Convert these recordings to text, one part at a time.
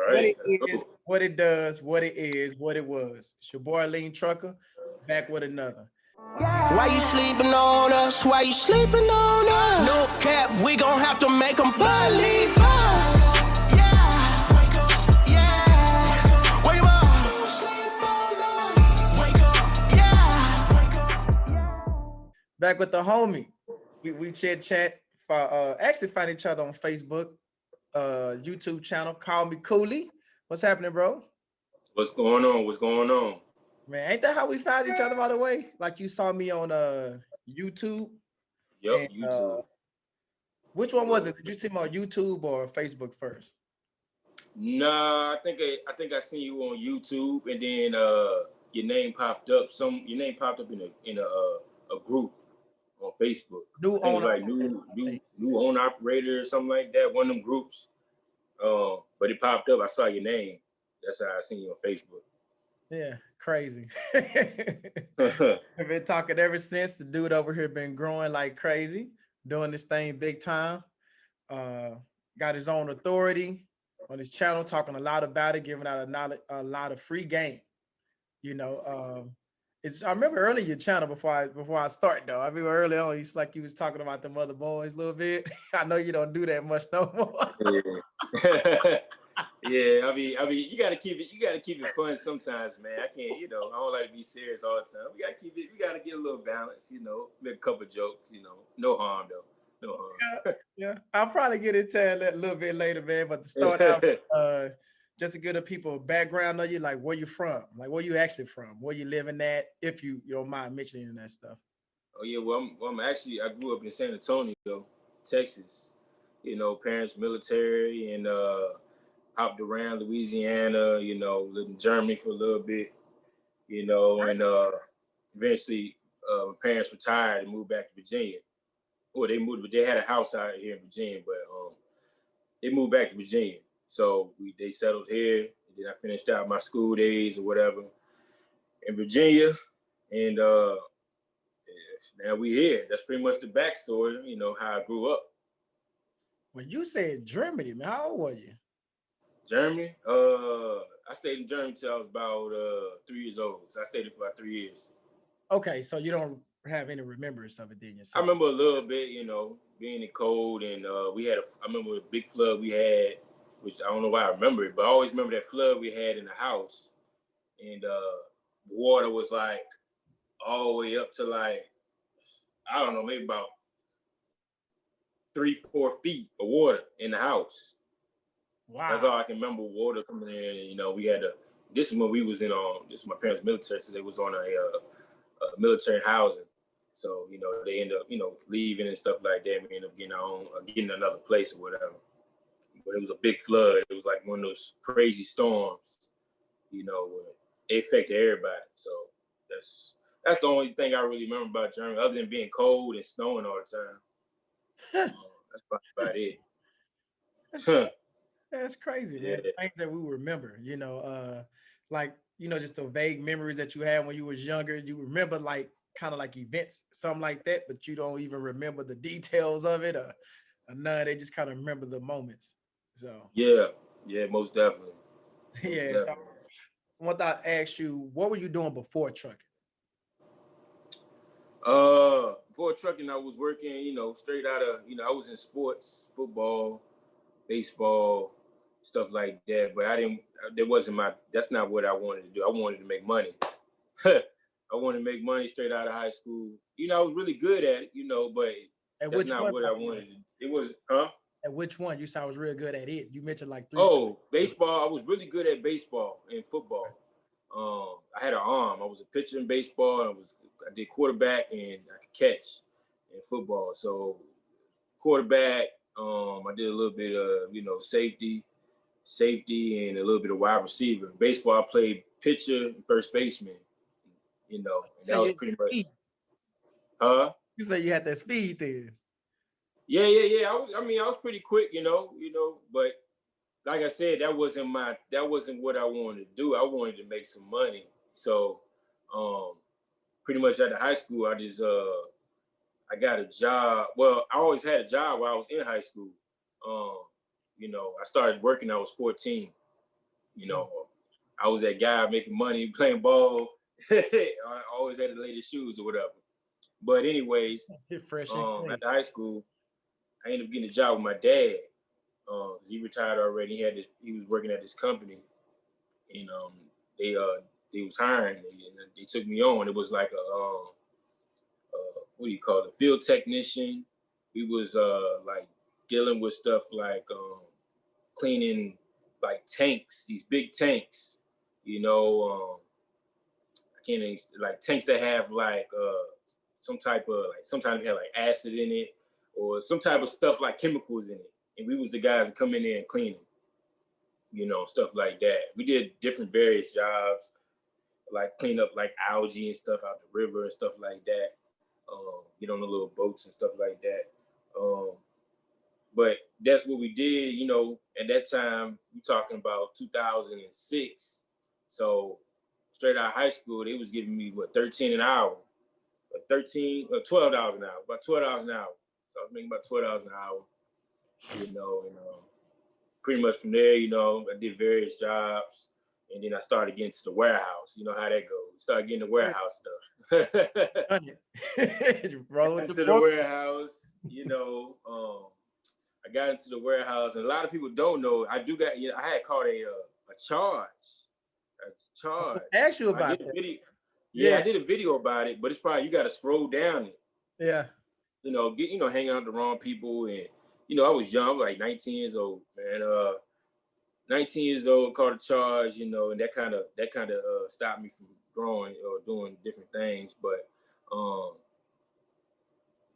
What right, it let's is, go. what it does, what it is, what it was. It's your boy Lean Trucker, back with another. Why you sleeping on us? Why you sleeping on us? No cap, we gon' have to make them believe us. Yeah, wake up, yeah, wake up, wake up, yeah. Back with the homie. We chit chat for actually find each other on Facebook, YouTube channel. Call Me Cooley. What's happening, bro? What's going on? What's going on? Man, ain't that how we found each other by the way? Like you saw me on YouTube Yup, and YouTube. which one was it? Did you see me on YouTube or Facebook first? Nah, I think I seen you on YouTube, and then your name popped up. Your name popped up in a group on Facebook. New I think it was owner. like new owner operator or something like that. One of them groups. But it popped up. I saw your name. That's how I seen you on Facebook. Yeah, crazy. I've been talking ever since. The dude over here been growing like crazy, doing this thing big time. Uh, got his own authority on his channel, talking a lot about it, giving out a lot of free game. You know, it's I remember early your channel before I start though. I mean early on, he's like you was talking about them other boys a little bit. I know you don't do that much no more. Yeah. Yeah, I mean, you gotta keep it fun sometimes, man. I can't, I don't like to be serious all the time. We gotta get a little balance, make a couple jokes, no harm though, no harm. Yeah, I'll probably get into that a little bit later, man. But to start out, just to give the people a background on you, like where you from, like where you actually from, where you living at, if you don't mind mentioning that stuff. Oh yeah, well, I grew up in San Antonio, Texas. Parents military, and hopped around Louisiana. Lived in Germany for a little bit. And eventually, my parents retired and moved back to Virginia. Well, they moved, but they had a house out here in Virginia, but they moved back to Virginia. So they settled here. And then I finished out my school days or whatever in Virginia, and now we here. That's pretty much the backstory. How I grew up. When you said Germany, man, how old were you? Germany. I stayed in Germany till I was about 3 years old. So I stayed there for about 3 years. Okay, so you don't have any remembrance of it, then I yourself. remember a little bit, being in cold, and I remember a big flood we had, which I don't know why I remember it, but I always remember that flood we had in the house, and the water was like all the way up to like, I don't know, maybe about 3-4 feet of water in the house. That's Wow. all I can remember. Water coming in. We had to. This is when we was in. This is my parents' military, so they was on a military housing. So they end up leaving and stuff like that. We end up getting another place or whatever. But it was a big flood. It was like one of those crazy storms. Where it affected everybody. So that's the only thing I really remember about Germany, other than being cold and snowing all the time. That's about it. That's crazy, man. Yeah. The things that we remember, like just the vague memories that you had when you was younger. You remember like kind of like events, something like that, but you don't even remember the details of it or none. They just kind of remember the moments. So Yeah, most definitely. Most yeah. So definitely. I want to ask you, what were you doing before trucking? Before trucking, I was working, straight out of, I was in sports, football, baseball, stuff like that. But that's not what I wanted to do. I wanted to make money. I wanted to make money straight out of high school. I was really good at it, but And that's which not one? what I wanted to do. It was, huh? And which one? You said I was real good at it. You mentioned like three. Oh, baseball. I was really good at baseball and football. I had an arm. I was a pitcher in baseball. I did quarterback, and I could catch in football. So quarterback, I did a little bit of safety, and a little bit of wide receiver. Baseball, I played pitcher and first baseman. And So that was you pretty much. speed. Huh? You say you had that speed then. Yeah. I was pretty quick, but like I said, that wasn't what I wanted to do. I wanted to make some money. So pretty much out of high school, I got a job. Well, I always had a job while I was in high school. I started working. I was 14. You know, I was that guy making money, playing ball. I always had the latest shoes or whatever. But anyways, after high school, I ended up getting a job with my dad. He retired already. He was working at this company, and they was hiring me, and they took me on. It was like a what do you call it? A field technician. We was like dealing with stuff like cleaning like tanks, these big tanks, you know, I can't even, like tanks that have like some type of like sometimes they have like acid in it or some type of stuff like chemicals in it. And we was the guys that come in there and clean them, you know, stuff like that. We did different various jobs, like clean up like algae and stuff out the river and stuff like that. Get on the little boats and stuff like that. But that's what we did, you know, at that time, we talking about 2006. So straight out of high school, they was giving me, what, 13 an hour, $13 or $12 an hour, about $12 an hour. So I was making about $12 an hour, you know, and pretty much from there, you know, I did various jobs. And then I started getting to the warehouse. You know how that goes. Started getting the warehouse stuff. Roll with into the warehouse, you know. I got into the warehouse, and a lot of people don't know. I had caught a charge. A charge. I asked you about that. I did a video about it, but it's probably you got to scroll down it. Yeah. You know, hanging out with the wrong people, and you know, I was young, like 19 years old, man. 19 years old, caught a charge, you know, and that kind of stopped me from growing or doing different things. But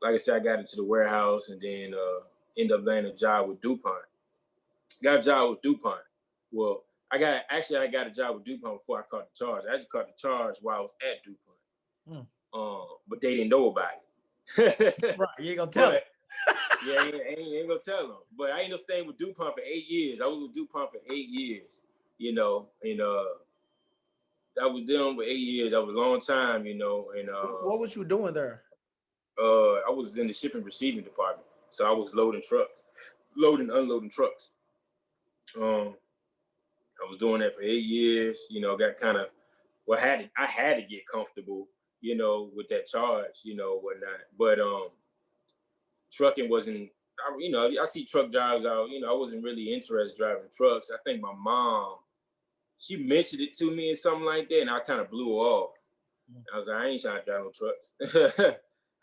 like I said, I got into the warehouse and then ended up landing a job with DuPont. Got a job with DuPont. Well, I got a job with DuPont before I caught the charge. I actually caught the charge while I was at DuPont. But they didn't know about it. Right, you ain't gonna tell them. Yeah, I ain't gonna tell them. But I ended up staying with DuPont for 8 years. I was with DuPont for 8 years, you know, and I was dealing with 8 years. That was a long time, you know. And what was you doing there? I was in the shipping receiving department. So I was loading, unloading trucks. I was doing that for 8 years, you know, got kind of, well, I had to get comfortable, you know, with that charge, you know, whatnot. But trucking wasn't, you know, I see truck drivers out, you know, I wasn't really interested in driving trucks. I think my mom, she mentioned it to me and something like that, and I kind of blew her off. I was like, I ain't trying to drive no trucks.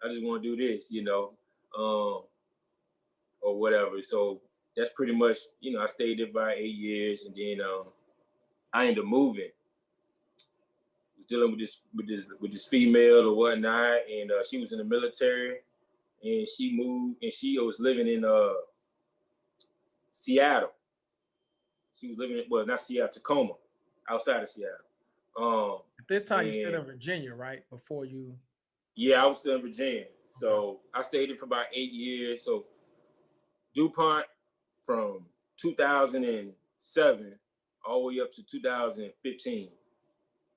I just want to do this, you know, or whatever. So that's pretty much, you know, I stayed there about 8 years, and then I ended up moving. Was dealing with this female or whatnot, and she was in the military, and she moved, and she was living in Seattle. She was living in, well, not Seattle, Tacoma, outside of Seattle. At this time, you're still in Virginia, right? Before you. Yeah, I was still in Virginia. So I stayed there for about 8 years. So DuPont from 2007 all the way up to 2015.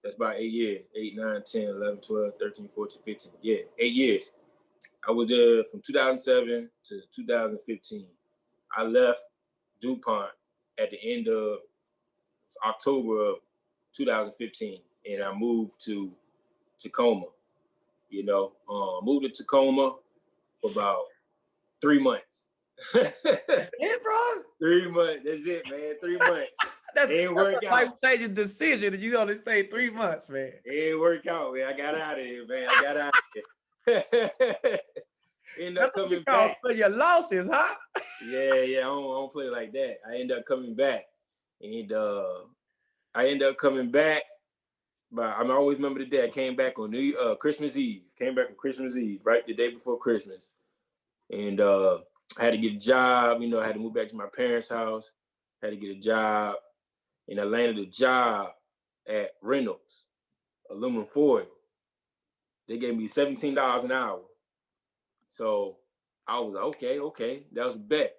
That's about 8 years. 8, 9, 10, 11, 12, 13, 14, 15. Yeah, 8 years. I was there from 2007 to 2015. I left DuPont at the end of October of 2015, and I moved to Tacoma. You know, moved to Tacoma for about 3 months. That's it, bro? 3 months. That's it, man. 3 months. That's a life-changing decision that you only stayed 3 months, man. It didn't work out, man. I got out of here, man. I got out of here. End up coming back. For your losses, huh? Yeah. I don't play like that. I end up coming back, and I end up coming back. But I always remember the day I came back on Christmas Eve. Came back on Christmas Eve, right the day before Christmas, and I had to get a job. You know, I had to move back to my parents' house. Had to get a job, and I landed a job at Reynolds Aluminum Foil. They gave me $17 an hour. So I was like, okay, that was a bet.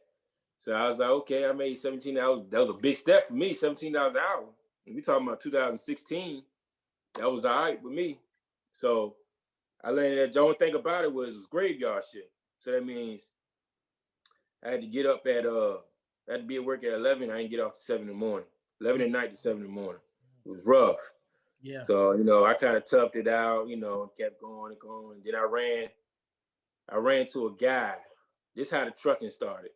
So I was like, okay, I made $17. That was a big step for me, $17 an hour. And we talking about 2016. That was all right with me. So I landed. The only thing about it was graveyard shift. So that means I had to get up at I had to be at work at 11. I didn't get off to 7 in the morning. 11 at night to 7 in the morning. It was rough. Yeah. So, you know, I kind of toughed it out, you know, kept going and going. Then I ran to a guy. This is how the trucking started.